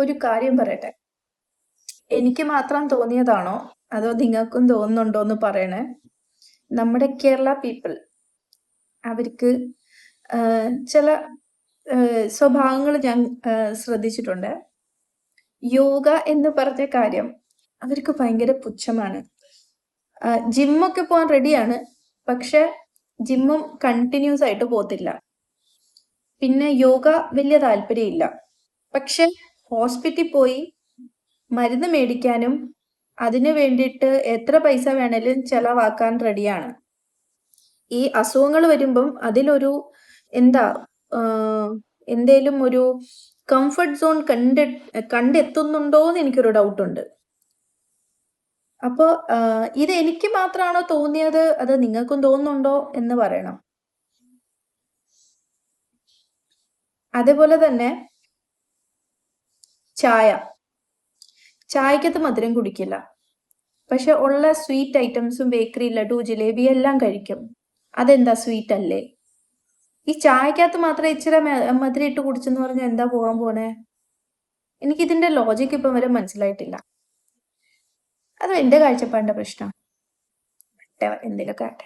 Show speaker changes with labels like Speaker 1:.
Speaker 1: ഒരു കാര്യം പറയട്ടെ. എനിക്ക് മാത്രം തോന്നിയതാണോ അതോ നിങ്ങൾക്കും തോന്നുന്നുണ്ടോ എന്ന് പറയണേ. നമ്മുടെ കേരള പീപ്പിൾ അവർക്ക് ചില സ്വഭാവങ്ങൾ ഞാൻ ശ്രദ്ധിച്ചിട്ടുണ്ട്. യോഗ എന്ന് പറഞ്ഞ കാര്യം അവർക്ക് ഭയങ്കര പുച്ഛമാണ്. ജിമ്മൊക്കെ പോകാൻ റെഡിയാണ്, പക്ഷെ ജിമ്മും കണ്ടിന്യൂസ് ആയിട്ട് പോകത്തില്ല. പിന്നെ യോഗ വലിയ താല്പര്യമില്ല. പക്ഷെ ഹോസ്പിറ്റലിൽ പോയി മരുന്ന് മേടിക്കാനും അതിന് വേണ്ടിയിട്ട് എത്ര പൈസ വേണേലും ചെലവാക്കാൻ റെഡിയാണ്. ഈ അസുഖങ്ങൾ വരുമ്പം അതിലൊരു എന്താ എന്തേലും ഒരു കംഫർട്ട് സോൺ കണ്ടെത്തുന്നുണ്ടോ എന്ന് എനിക്കൊരു ഡൗട്ടുണ്ട്. അപ്പോൾ ഇത് എനിക്ക് മാത്രമാണോ തോന്നിയത് അത് നിങ്ങൾക്കും തോന്നുന്നുണ്ടോ എന്ന് പറയണം. അതേപോലെ തന്നെ ചായക്കകത്ത് മധുരം കുടിക്കില്ല, പക്ഷെ ഉള്ള സ്വീറ്റ് ഐറ്റംസും ബേക്കറി, ലഡു, ജിലേബി എല്ലാം കഴിക്കും. അതെന്താ സ്വീറ്റ് അല്ലേ? ഈ ചായക്കകത്ത് മാത്രം ഇച്ചിരി മധുരം ഇട്ട് കുടിച്ചെന്ന് പറഞ്ഞാൽ എന്താ പോകാൻ പോണേ? എനിക്കിതിന്റെ ലോജിക്ക് ഇപ്പം വരെ മനസ്സിലായിട്ടില്ല. അത് എൻ്റെ കാഴ്ചപ്പാടിന്റെ പ്രശ്നം. എന്തെങ്കിലുമൊക്കെ ആട്ടെ.